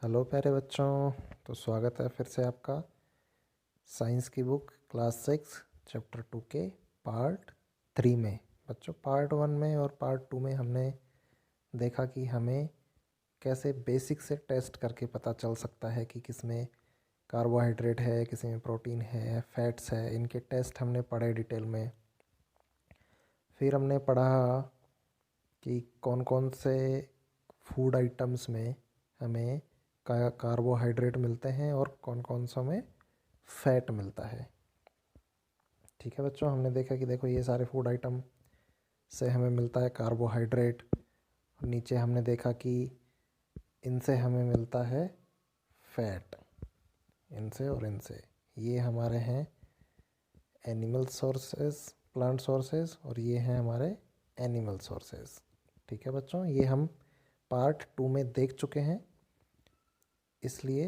Hello प्यारे बच्चों। तो स्वागत है फिर से आपका साइंस की बुक क्लास 6 चैप्टर 2 के पार्ट 3 में। बच्चों पार्ट 1 में और पार्ट 2 में हमने देखा कि हमें कैसे बेसिक से टेस्ट करके पता चल सकता है कि किस में कार्बोहाइड्रेट है, किस में प्रोटीन है, फैट्स है। इनके टेस्ट हमने पढ़े डिटेल में। फिर हमने पढ़ा कि कौन कौन से फूड आइटम्स में हमें कार्बोहाइड्रेट मिलते हैं और कौन कौन सा में फैट मिलता है। ठीक है बच्चों, हमने देखा कि देखो ये सारे फूड आइटम से हमें मिलता है कार्बोहाइड्रेट। नीचे हमने देखा कि इनसे हमें मिलता है फैट, इनसे और इनसे। ये हमारे हैं एनिमल सोर्सेस, प्लांट सोर्सेस, और ये हैं हमारे एनिमल सोर्सेस। ठीक है बच्चों, ये हम पार्ट 2 में देख चुके हैं, इसलिए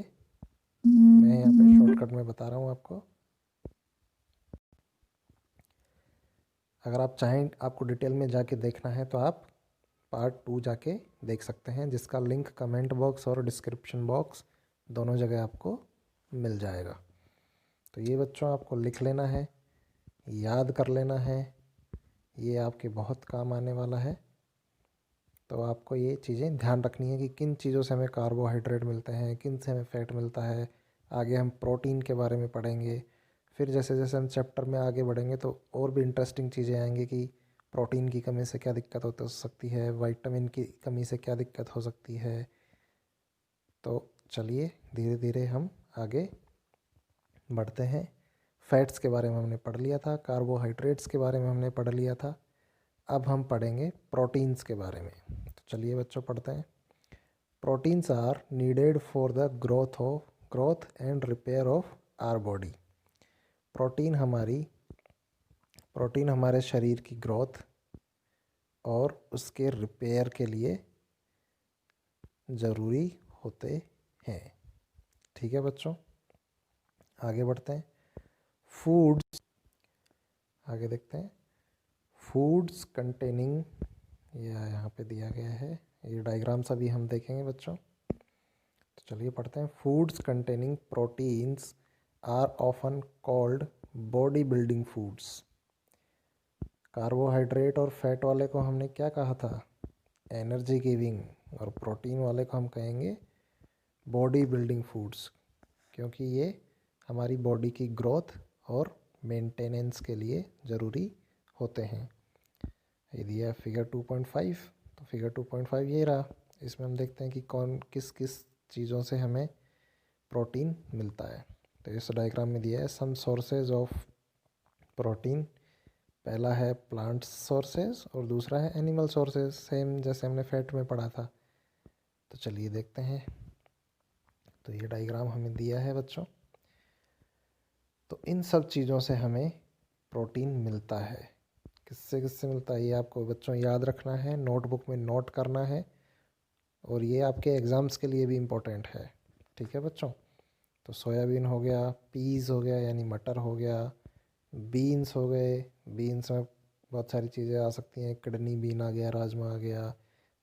मैं यहाँ पे शॉर्टकट में बता रहा हूँ आपको। अगर आप चाहें आपको डिटेल में जाके देखना है तो आप पार्ट 2 जाके देख सकते हैं, जिसका लिंक कमेंट बॉक्स और डिस्क्रिप्शन बॉक्स दोनों जगह आपको मिल जाएगा। तो ये बच्चों आपको लिख लेना है, याद कर लेना है, ये आपके बहुत काम आने वाला है। तो आपको ये चीज़ें ध्यान रखनी है कि किन चीज़ों से हमें कार्बोहाइड्रेट मिलते हैं, किन से हमें फ़ैट मिलता है। आगे हम प्रोटीन के बारे में पढ़ेंगे। फिर जैसे जैसे हम चैप्टर में आगे बढ़ेंगे तो और भी इंटरेस्टिंग चीज़ें आएंगी कि प्रोटीन की कमी से क्या दिक्कत हो सकती है, विटामिन की कमी से क्या दिक्कत हो सकती है। तो चलिए धीरे धीरे हम आगे बढ़ते हैं। फैट्स के बारे में हमने पढ़ लिया था, कार्बोहाइड्रेट्स के बारे में हमने पढ़ लिया था। अब हम पढ़ेंगे प्रोटीन्स के बारे में। तो चलिए बच्चों पढ़ते हैं। Proteins are needed for the growth and repair of our body. Protein हमारे शरीर की ग्रोथ और उसके रिपेयर के लिए ज़रूरी होते हैं। ठीक है बच्चों, आगे बढ़ते हैं। फूड्स, आगे देखते हैं। फूड्स कंटेनिंग, यह यहाँ पे दिया गया है, ये डायग्राम्स अभी हम देखेंगे बच्चों। तो चलिए पढ़ते हैं। Foods containing proteins are often called body building foods. Carbohydrate और फैट वाले को हमने क्या कहा था? Energy giving. और प्रोटीन वाले को हम कहेंगे बॉडी बिल्डिंग फूड्स, क्योंकि ये हमारी बॉडी की ग्रोथ और मेंटेनेंस के लिए ज़रूरी होते हैं। ये दिया है फिगर 2.5। तो फिगर 2.5 ये रहा। इसमें हम देखते हैं कि कौन किस किस चीज़ों से हमें प्रोटीन मिलता है। तो इस डायग्राम में दिया है सम सोर्सेज ऑफ प्रोटीन। पहला है प्लांट सोर्सेज और दूसरा है एनिमल सोर्सेज, सेम जैसे हमने फैट में पढ़ा था। तो चलिए देखते हैं। तो ये डायग्राम हमें दिया है बच्चों। तो इन सब चीज़ों से हमें प्रोटीन मिलता है। किससे किससे मिलता है ये आपको बच्चों याद रखना है, नोटबुक में नोट करना है, और ये आपके एग्ज़ाम्स के लिए भी इम्पोर्टेंट है। ठीक है बच्चों। तो सोयाबीन हो गया, पीज़ हो गया यानी मटर हो गया, बीन्स हो गए, बीन्स में बहुत सारी चीज़ें आ सकती हैं। किडनी बीन आ गया, राजमा आ गया,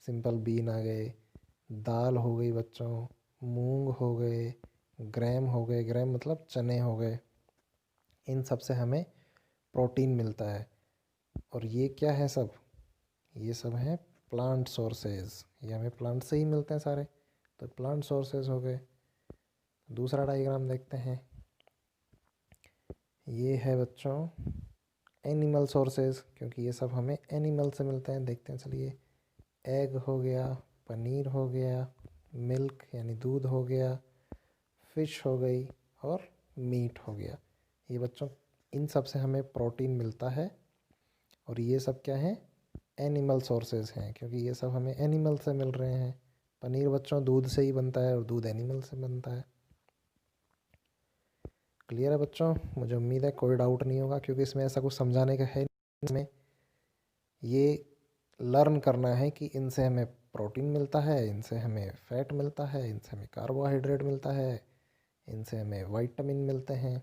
सिंपल बीन आ गए, दाल हो गई बच्चों, मूंग हो गए, ग्राम हो गए, ग्राम मतलब चने हो गए। इन सब से हमें प्रोटीन मिलता है। और ये क्या है सब? ये सब हैं प्लांट सोर्सेज। ये हमें प्लांट से ही मिलते हैं सारे। तो प्लांट सोर्सेज हो गए। दूसरा डायग्राम देखते हैं। ये है बच्चों एनिमल सोर्सेज, क्योंकि ये सब हमें एनिमल से मिलते हैं। देखते हैं चलिए। एग हो गया, पनीर हो गया, मिल्क यानी दूध हो गया, फिश हो गई और मीट हो गया। ये बच्चों इन सब से हमें प्रोटीन मिलता है। और ये सब क्या है? एनिमल सोर्सेज हैं, क्योंकि ये सब हमें एनिमल से मिल रहे हैं। पनीर बच्चों दूध से ही बनता है और दूध एनिमल से बनता है। क्लियर है बच्चों? मुझे उम्मीद है कोई डाउट नहीं होगा, क्योंकि इसमें ऐसा कुछ समझाने का है नहीं। इसमें ये लर्न करना है कि इनसे हमें प्रोटीन मिलता है, इनसे हमें फैट मिलता है, इनसे हमें कार्बोहाइड्रेट मिलता है, इनसे हमें विटामिन मिलते हैं।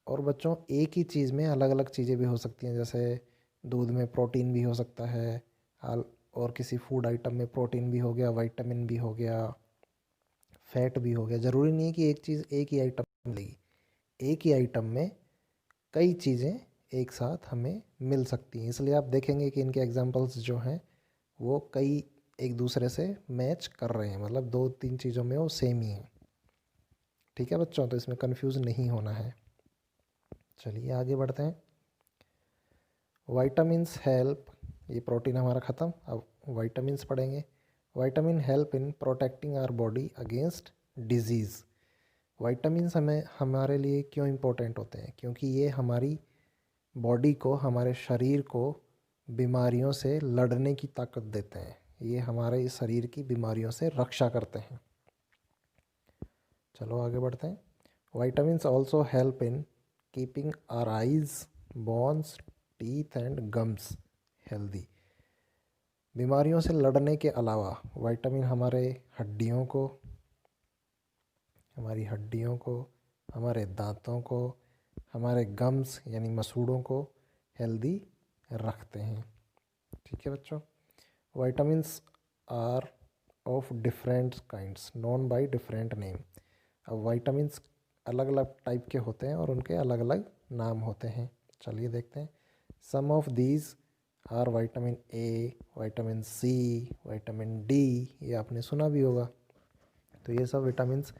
और बच्चों एक ही चीज़ में अलग अलग चीज़ें भी हो सकती हैं, जैसे दूध में प्रोटीन भी हो सकता है, और किसी फूड आइटम में प्रोटीन भी हो गया, विटामिन भी हो गया। फैट भी हो गया। ज़रूरी नहीं है कि एक चीज़ एक ही आइटम मिलेगी, एक ही आइटम में कई चीज़ें एक साथ हमें मिल सकती हैं। इसलिए आप देखेंगे कि इनके एग्जांपल्स जो हैं वो कई एक दूसरे से मैच कर रहे हैं, मतलब 2-3 चीज़ों में वो सेम ही हैं। ठीक है बच्चों, तो इसमें कंफ्यूज नहीं होना है। चलिए आगे बढ़ते हैं। वाइटामिन्स हेल्प, ये प्रोटीन हमारा ख़त्म, अब वाइटामिन्स पढ़ेंगे। Vitamin help in protecting our body against disease. Vitamins हमें हमारे लिए क्यों इम्पोर्टेंट होते हैं? क्योंकि ये हमारी बॉडी को, हमारे शरीर को बीमारियों से लड़ने की ताकत देते हैं। ये हमारे शरीर की बीमारियों से रक्षा करते हैं। चलो आगे बढ़ते हैं। Vitamins also help in keeping our eyes, bones, teeth and gums healthy. बीमारियों से लड़ने के अलावा विटामिन हमारे हड्डियों को, हमारे दांतों को, हमारे गम्स यानी मसूड़ों को हेल्दी रखते हैं। ठीक है बच्चों। Vitamins are of different kinds known by different name. अब विटामिन्स अलग अलग टाइप के होते हैं और उनके अलग अलग नाम होते हैं। चलिए देखते हैं। Some of these are vitamin A, vitamin C, vitamin D, ये आपने सुना भी होगा। तो ये सब विटामिन्स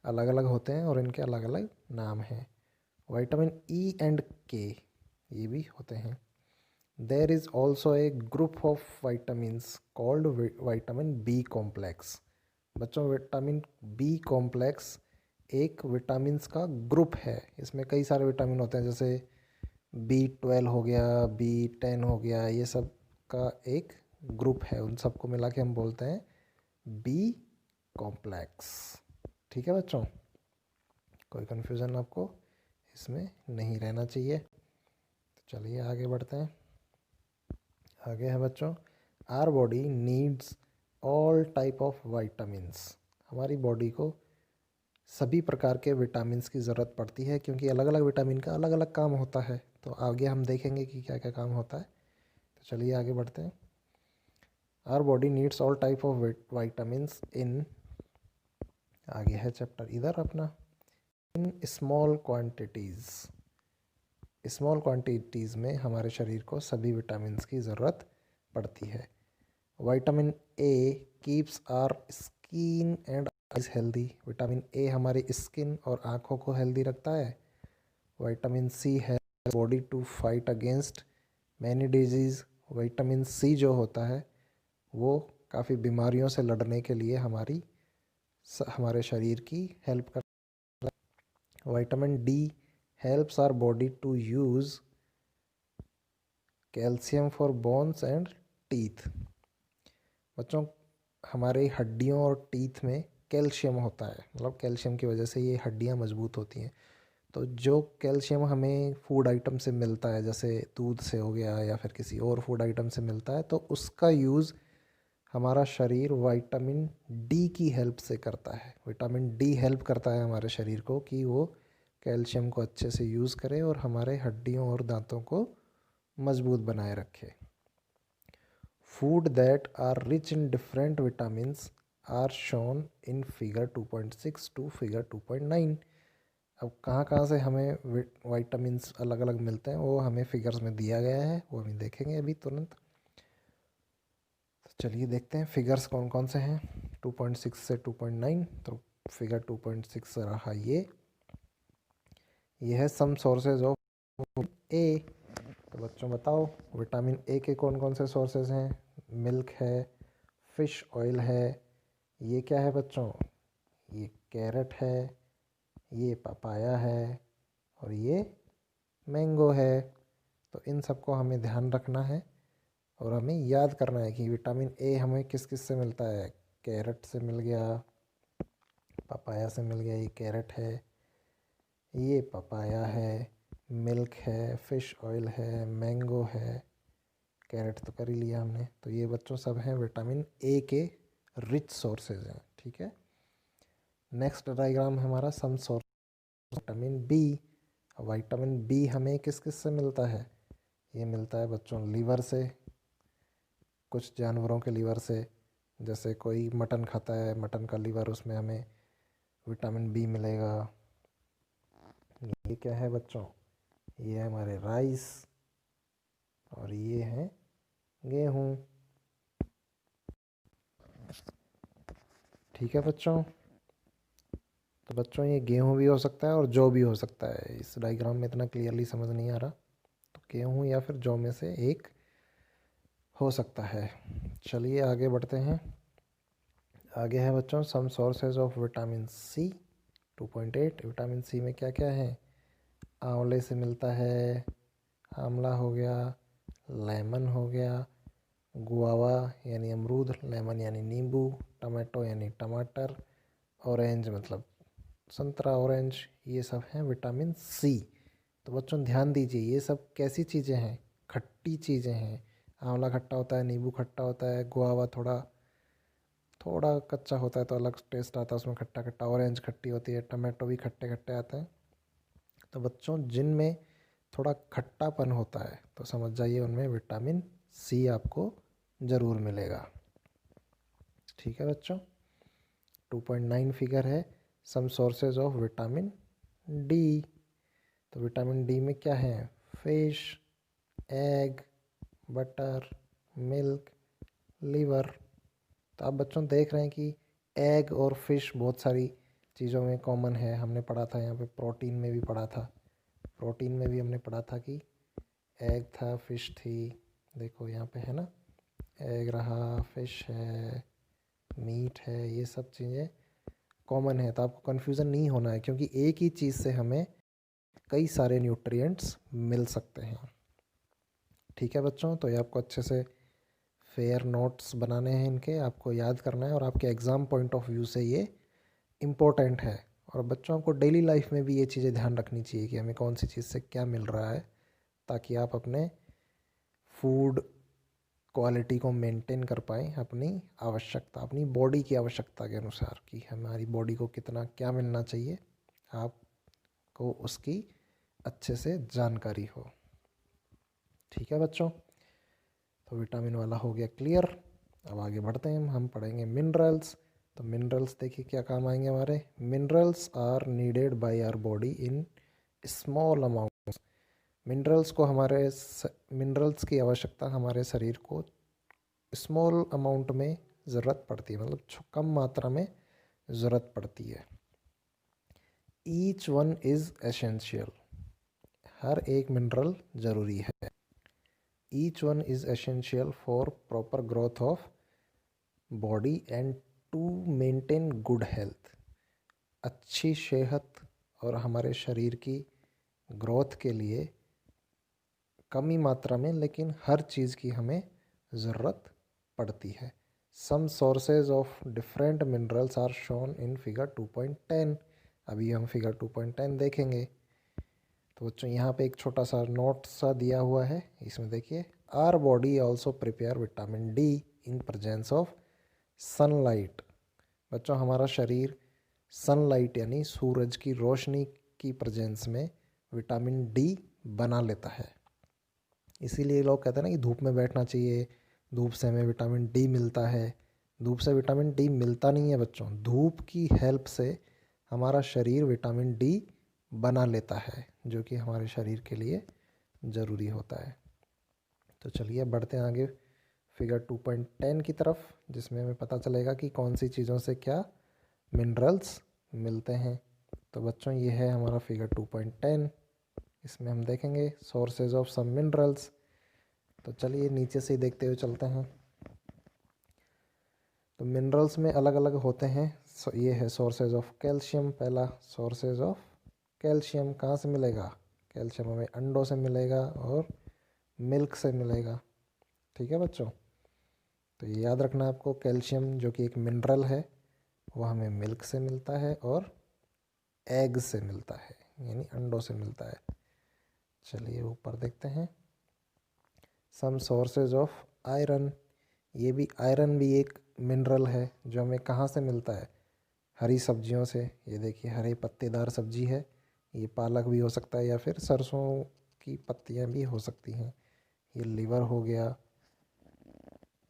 अलग अलग होते हैं और इनके अलग अलग नाम हैं। विटामिन ई एंड के ये भी होते हैं। There is also a group of vitamins called vitamin B complex. बच्चों विटामिन बी कॉम्प्लेक्स एक विटामिन्स का ग्रुप है। इसमें कई सारे विटामिन होते हैं, जैसे B12 हो गया, B10 हो गया, ये सब का एक ग्रुप है। उन सबको मिला के हम बोलते हैं बी कॉम्प्लेक्स। ठीक है बच्चों, कोई कन्फ्यूज़न आपको इसमें नहीं रहना चाहिए। तो चलिए आगे बढ़ते हैं। आगे है बच्चों, our body needs all type of vitamins. हमारी बॉडी को सभी प्रकार के विटामिन्स की ज़रूरत पड़ती है, क्योंकि अलग अलग विटामिन का अलग अलग काम होता है। तो आगे हम देखेंगे कि क्या क्या काम होता है। तो चलिए आगे बढ़ते हैं। Our body needs all type of vitamins in, आगे है चैप्टर इधर अपना, in small quantities. Small quantities में हमारे शरीर को सभी विटामिन्स की ज़रूरत पड़ती है। Vitamin A keeps our skin and eyes healthy. Vitamin A हमारी स्किन और आँखों को हेल्दी रखता है। विटामिन सी है body to fight against many diseases. Vitamin C जो होता है वो काफ़ी बीमारियों से लड़ने के लिए हमारे शरीर की हेल्प करता है। Vitamin D helps our body to use calcium for bones and teeth. बच्चों हमारे हड्डियों और टीथ में कैल्शियम होता है, मतलब कैल्शियम की वजह से ये हड्डियाँ मजबूत होती हैं। तो जो कैल्शियम हमें फूड आइटम से मिलता है, जैसे दूध से हो गया या फिर किसी और फूड आइटम से मिलता है, तो उसका यूज़ हमारा शरीर विटामिन डी की हेल्प से करता है। विटामिन डी हेल्प करता है हमारे शरीर को कि वो कैल्शियम को अच्छे से यूज़ करे और हमारे हड्डियों और दांतों को मजबूत बनाए रखे। Food that are rich in different vitamins are shown in figure 2.6 to figure 2.9। अब कहाँ कहाँ से हमें विटामिन्स अलग अलग मिलते हैं वो हमें फिगर्स में दिया गया है, वो हम देखेंगे अभी तुरंत। तो चलिए देखते हैं फिगर्स कौन कौन से हैं 2.6 से 2.9। तो फिगर 2.6 रहा ये है सम सोर्सेज ऑफ ए। तो बच्चों बताओ विटामिन ए के कौन कौन से सोर्सेज हैं? मिल्क है, फिश ऑयल है, ये क्या है बच्चों? ये कैरेट है, ये पपाया है और ये मैंगो है। तो इन सबको हमें ध्यान रखना है और हमें याद करना है कि विटामिन ए हमें किस किस से मिलता है। कैरेट से मिल गया, पपाया से मिल गया, ये कैरेट है, ये पपाया है, मिल्क है, फिश ऑयल है, मैंगो है, कैरेट तो कर ही लिया हमने। तो ये बच्चों सब हैं विटामिन ए के रिच सोर्सेज हैं। ठीक है। नेक्स्ट डायग्राम है हमारा some source vitamin B. Vitamin B हमें किस किस से मिलता है? ये मिलता है बच्चों लीवर से, कुछ जानवरों के लीवर से। जैसे कोई मटन खाता है, मटन का लीवर, उसमें हमें विटामिन बी मिलेगा। ये क्या है बच्चों? ये है हमारे राइस और ये है गेहूँ। ठीक है बच्चों, तो बच्चों ये गेहूँ भी हो सकता है और जौ भी हो सकता है। इस डायग्राम में इतना क्लियरली समझ नहीं आ रहा, तो गेहूँ या फिर जौ में से एक हो सकता है। चलिए आगे बढ़ते हैं। आगे है बच्चों some sources of vitamin C 2.8। Vitamin C में क्या क्या है? आंवले से मिलता है, आंवला हो गया, लेमन हो गया, गुआवा यानी अमरूद, लेमन यानी नींबू, टमाटो यानी टमाटर, ऑरेंज मतलब संतरा, ऑरेंज, ये सब हैं विटामिन सी। तो बच्चों ध्यान दीजिए, ये सब कैसी चीज़ें हैं? खट्टी चीज़ें हैं। आंवला खट्टा होता है, नींबू खट्टा होता है, गुआवा थोड़ा थोड़ा कच्चा होता है तो अलग टेस्ट आता है उसमें, खट्टा खट्टा। ऑरेंज खट्टी होती है, टमाटो भी खट्टे खट्टे आते हैं। तो बच्चों जिनमें थोड़ा खट्टापन होता है तो समझ जाइए उनमें विटामिन सी आपको ज़रूर मिलेगा। ठीक है बच्चों, 2.9 फिगर है some sources of vitamin D. तो विटामिन डी में क्या है? Fish, egg, butter, milk, liver. तो आप बच्चों देख रहे हैं कि एग और फिश बहुत सारी चीज़ों में कॉमन है। हमने पढ़ा था यहाँ पे, प्रोटीन में भी पढ़ा था। प्रोटीन में भी हमने पढ़ा था कि एग था, फिश थी। देखो यहाँ पे है ना, एग रहा, फिश है, मीट है, ये सब चीज़ें कॉमन है। तो आपको कन्फ्यूज़न नहीं होना है, क्योंकि एक ही चीज़ से हमें कई सारे न्यूट्रिएंट्स मिल सकते हैं। ठीक है बच्चों, तो ये आपको अच्छे से फेयर नोट्स बनाने हैं, इनके आपको याद करना है और आपके एग्ज़ाम पॉइंट ऑफ व्यू से ये इम्पोर्टेंट है। और बच्चों को डेली लाइफ में भी ये चीज़ें ध्यान रखनी चाहिए कि हमें कौन सी चीज़ से क्या मिल रहा है, ताकि आप अपने फूड क्वालिटी को मेंटेन कर पाएँ अपनी आवश्यकता, अपनी बॉडी की आवश्यकता के अनुसार, कि हमारी बॉडी को कितना क्या मिलना चाहिए, आपको उसकी अच्छे से जानकारी हो। ठीक है बच्चों, तो विटामिन वाला हो गया क्लियर। अब आगे बढ़ते हैं, हम पढ़ेंगे मिनरल्स। तो मिनरल्स देखिए क्या काम आएंगे हमारे। Minerals are needed by our body in small amount. Minerals को मिनरल्स की आवश्यकता हमारे शरीर को स्मॉल अमाउंट में ज़रूरत पड़ती है, मतलब कम मात्रा में ज़रूरत पड़ती है। Each one is essential. हर एक मिनरल ज़रूरी है। Each one is essential for proper growth of body and to maintain good health. अच्छी सेहत और हमारे शरीर की ग्रोथ के लिए कमी मात्रा में, लेकिन हर चीज़ की हमें ज़रूरत पड़ती है। Some sources of different minerals are shown in figure 2.10। अभी हम फिगर 2.10 देखेंगे। तो बच्चों यहाँ पे एक छोटा सा नोट सा दिया हुआ है, इसमें देखिए, our body also prepare vitamin D in presence of sunlight. बच्चों हमारा शरीर सनलाइट यानी सूरज की रोशनी की प्रेजेंस में विटामिन डी बना लेता है। इसीलिए लोग कहते हैं ना कि धूप में बैठना चाहिए, धूप से हमें विटामिन डी मिलता है। धूप से विटामिन डी मिलता नहीं है बच्चों, धूप की हेल्प से हमारा शरीर विटामिन डी बना लेता है, जो कि हमारे शरीर के लिए ज़रूरी होता है। तो चलिए बढ़ते हैं आगे फिगर 2.10 की तरफ, जिसमें हमें पता चलेगा कि कौन सी चीज़ों से क्या मिनरल्स मिलते हैं। तो बच्चों ये है हमारा फिगर 2.10। इसमें हम देखेंगे सोर्सेज ऑफ सम मिनरल्स। तो चलिए नीचे से ही देखते हुए चलते हैं। तो मिनरल्स में अलग अलग होते हैं। ये है सोर्सेज ऑफ कैल्शियम। पहला सोर्सेज ऑफ कैल्शियम कहाँ से मिलेगा? कैल्शियम हमें अंडों से मिलेगा और मिल्क से मिलेगा। ठीक है बच्चों, तो ये याद रखना आपको, कैल्शियम जो कि एक मिनरल है वो हमें मिल्क से मिलता है और एग से मिलता है, यानी अंडों से मिलता है। चलिए ऊपर देखते हैं, सम सोर्सेज ऑफ आयरन। ये भी आयरन भी एक मिनरल है जो हमें कहाँ से मिलता है? हरी सब्जियों से। ये देखिए हरे पत्तेदार सब्जी है, ये पालक भी हो सकता है या फिर सरसों की पत्तियाँ भी हो सकती हैं। ये लीवर हो गया,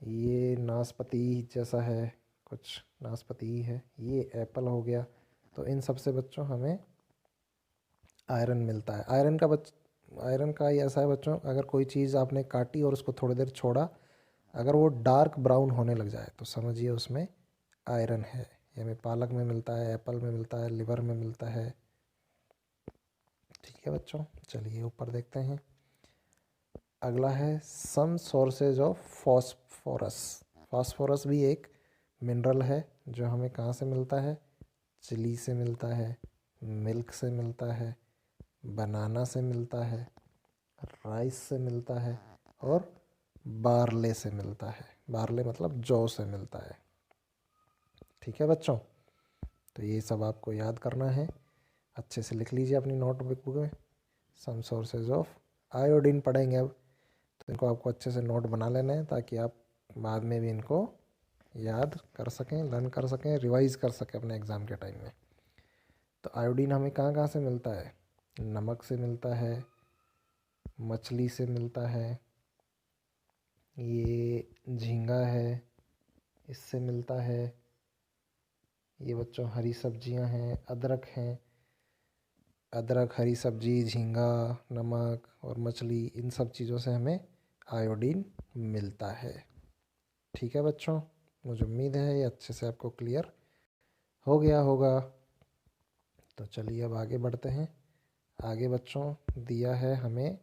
ये नाशपाती जैसा है, कुछ नाशपाती ही है, ये एप्पल हो गया। तो इन सब से बच्चों हमें आयरन मिलता है। आयरन का ये ऐसा है बच्चों, अगर कोई चीज़ आपने काटी और उसको थोड़ी देर छोड़ा, अगर वो डार्क ब्राउन होने लग जाए तो समझिए उसमें आयरन है। ये हमें पालक में मिलता है, एप्पल में मिलता है, लिवर में मिलता है। ठीक है बच्चों, चलिए ऊपर देखते हैं। अगला है some sources of phosphorus. Phosphorus भी एक मिनरल है जो हमें कहाँ से मिलता है? चिली से मिलता है, मिल्क से मिलता है, बनाना से मिलता है, राइस से मिलता है और बार्ले से मिलता है। बार्ले मतलब जौ से मिलता है। ठीक है बच्चों, तो ये सब आपको याद करना है, अच्छे से लिख लीजिए अपनी नोटबुक में। सम सोर्सेज ऑफ आयोडीन पढ़ेंगे अब, तो इनको आपको अच्छे से नोट बना लेना है ताकि आप बाद में भी इनको याद कर सकें, लर्न कर सकें, रिवाइज कर सकें अपने एग्ज़ाम के टाइम में। तो आयोडीन हमें कहाँ कहाँ से मिलता है? नमक से मिलता है, मछली से मिलता है, ये झींगा है इससे मिलता है, ये बच्चों हरी सब्जियां हैं, अदरक हैं, अदरक, हरी सब्जी, झींगा, नमक और मछली, इन सब चीज़ों से हमें आयोडीन मिलता है। ठीक है बच्चों, मुझे उम्मीद है ये अच्छे से आपको क्लियर हो गया होगा। तो चलिए अब आगे बढ़ते हैं। आगे बच्चों दिया है हमें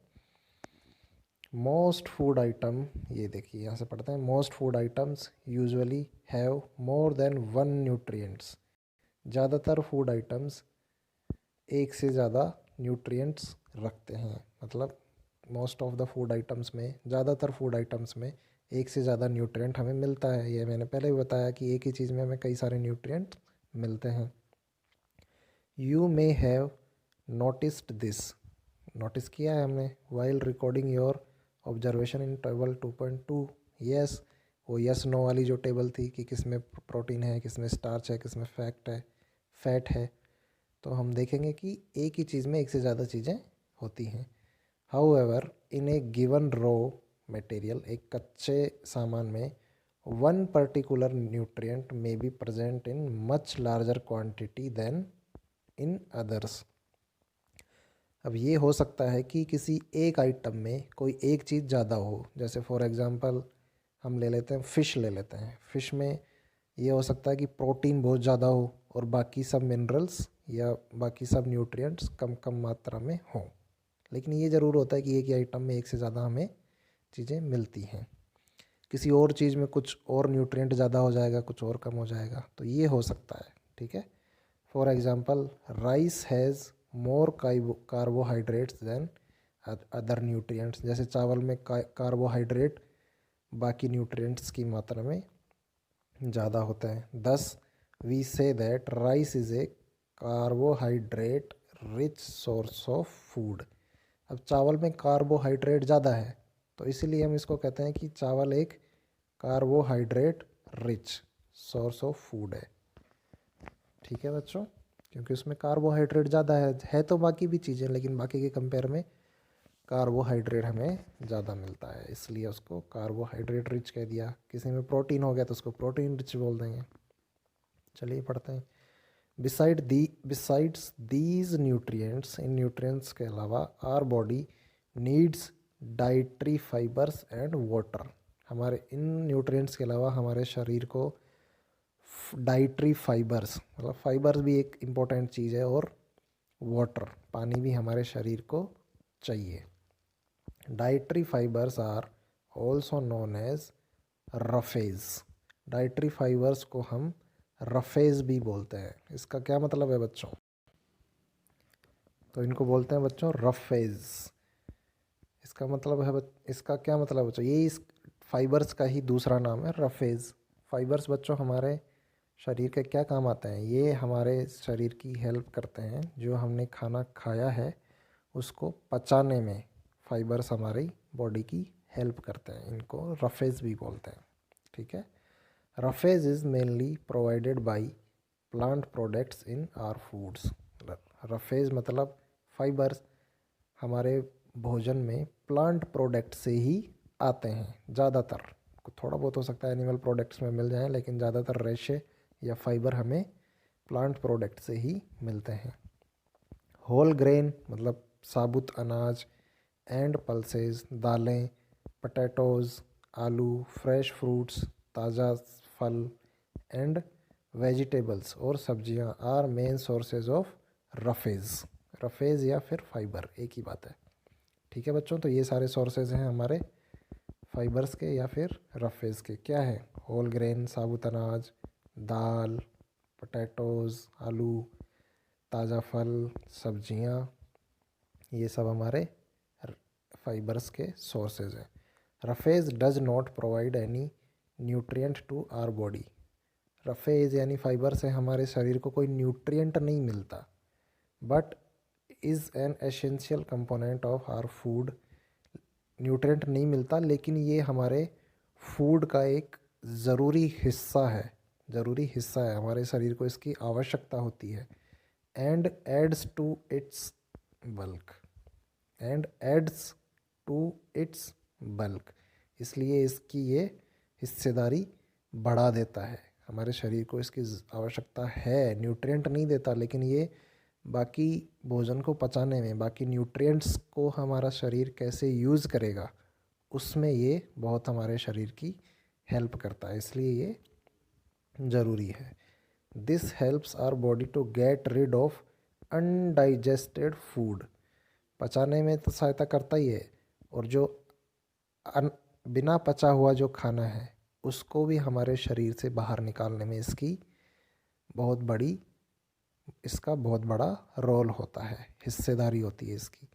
मोस्ट फूड आइटम, ये देखिए यहाँ से पढ़ते हैं। Most food items usually have more than one nutrients. ज़्यादातर फूड आइटम्स एक से ज़्यादा न्यूट्रिएंट्स रखते हैं। मतलब most of the food items में, ज़्यादातर फूड आइटम्स में एक से ज़्यादा न्यूट्रिएंट हमें मिलता है। ये मैंने पहले भी बताया कि एक ही चीज़ में हमें कई सारे न्यूट्रिएंट मिलते हैं। You may have noticed this, notice किया है हमने, while recording your observation in table 2.2। Yes, वो यस नो वाली जो टेबल थी कि किस में प्रोटीन है, किस में स्टार्च है, किस में फैट है, तो हम देखेंगे कि एक ही चीज़ में एक से ज़्यादा चीज़ें होती हैं। However in a given raw material, एक कच्चे सामान में one particular nutrient may be present in much larger quantity than in others. अब ये हो सकता है कि किसी एक आइटम में कोई एक चीज़ ज़्यादा हो। जैसे फॉर एग्ज़ाम्पल हम ले लेते हैं, फ़िश ले लेते हैं। फ़िश में ये हो सकता है कि प्रोटीन बहुत ज़्यादा हो और बाकी सब मिनरल्स या बाकी सब न्यूट्रिएंट्स कम कम मात्रा में हों। लेकिन ये ज़रूर होता है कि एक ही आइटम में एक से ज़्यादा हमें चीज़ें मिलती हैं। किसी और चीज़ में कुछ और न्यूट्रिएंट ज़्यादा हो जाएगा, कुछ और कम हो जाएगा, तो ये हो सकता है। ठीक है, for example rice has more carbohydrates than other nutrients. जैसे चावल में कार्बोहाइड्रेट बाकी न्यूट्रिएंट्स की मात्रा में ज़्यादा होता है। Thus we say that rice is a carbohydrate rich source of food. अब चावल में कार्बोहाइड्रेट ज़्यादा है तो इसीलिए हम इसको कहते हैं कि चावल एक carbohydrate rich source of food है। ठीक है बच्चों, क्योंकि उसमें कार्बोहाइड्रेट ज़्यादा है तो बाकी भी चीज़ें, लेकिन बाकी के कंपेयर में कार्बोहाइड्रेट हमें ज़्यादा मिलता है, इसलिए उसको कार्बोहाइड्रेट रिच कह दिया। किसी में प्रोटीन हो गया तो उसको प्रोटीन रिच बोल देंगे। चलिए पढ़ते हैं। Besides these nutrients, in nutrients के अलावा our body needs dietary fibres and water. हमारे इन न्यूट्रिएंट्स के अलावा हमारे शरीर को डाइटरी फाइबर्स, मतलब फाइबर्स भी एक इम्पोर्टेंट चीज़ है, और वाटर, पानी भी हमारे शरीर को चाहिए। Dietary fibres are also known as roughage. Dietary fibres को हम रफेज भी बोलते हैं। इसका क्या मतलब है बच्चों? तो इनको बोलते हैं बच्चों रफेज। इसका मतलब है इसका क्या मतलब बच्चों? ये इस फाइबर्स का ही दूसरा नाम है, रफेज। फाइबर्स बच्चों हमारे शरीर के क्या काम आते हैं? ये हमारे शरीर की हेल्प करते हैं। जो हमने खाना खाया है उसको पचाने में फाइबर्स हमारी बॉडी की हेल्प करते हैं। इनको रफेज भी बोलते हैं। ठीक है, roughage is mainly provided by plant products in our foods. Roughage मतलब फाइबर्स हमारे भोजन में प्लांट प्रोडक्ट से ही आते हैं ज़्यादातर। थोड़ा बहुत हो सकता है एनिमल प्रोडक्ट्स में मिल जाएं, लेकिन ज़्यादातर रेशे या फाइबर हमें प्लांट प्रोडक्ट से ही मिलते हैं। होल ग्रेन मतलब साबुत अनाज एंड पल्सेस, दालें, पटेटोज़, आलू, फ्रेश फ्रूट्स, ताज़ा फल एंड वेजिटेबल्स और सब्जियां are main sources of roughage. Roughage या फिर फाइबर एक ही बात है। ठीक है बच्चों, तो ये सारे सोर्सेज हैं हमारे फाइबर्स के या फिर रफेज के। क्या है? होल ग्रेन साबुत अनाज, दाल, पोटैटोज़ आलू, ताज़ा फल, सब्जियां, ये सब हमारे फाइबर्स के सोर्सेज हैं। Roughage does not provide any nutrient to our body. Roughage यानी फाइबर से हमारे शरीर को कोई न्यूट्रिएंट नहीं मिलता, but is an essential component of our food. Nutrient नहीं मिलता लेकिन ये हमारे फूड का एक ज़रूरी हिस्सा है। ज़रूरी हिस्सा है, हमारे शरीर को इसकी आवश्यकता होती है। And adds to its bulk. And adds to its bulk, इसलिए इसकी ये हिस्सेदारी बढ़ा देता है। हमारे शरीर को इसकी आवश्यकता है, न्यूट्रिएंट नहीं देता लेकिन ये बाकी भोजन को पचाने में, बाकी न्यूट्रिएंट्स को हमारा शरीर कैसे यूज़ करेगा उसमें ये बहुत हमारे शरीर की हेल्प करता है, इसलिए ये ज़रूरी है। This helps our body to get rid of undigested food. पचाने में तो सहायता करता ही है, और जो बिना पचा हुआ जो खाना है उसको भी हमारे शरीर से बाहर निकालने में इसका बहुत बड़ा रोल होता है, हिस्सेदारी होती है इसकी।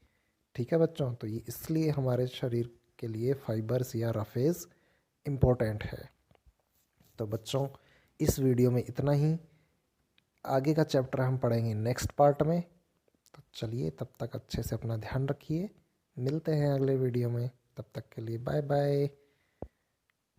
ठीक है बच्चों, तो ये इसलिए हमारे शरीर के लिए फाइबर्स या रफेज इम्पोर्टेंट है। तो बच्चों इस वीडियो में इतना ही, आगे का चैप्टर हम पढ़ेंगे नेक्स्ट पार्ट में। तो चलिए तब तक अच्छे से अपना ध्यान रखिए, मिलते हैं अगले वीडियो में, तब तक के लिए बाय बाय।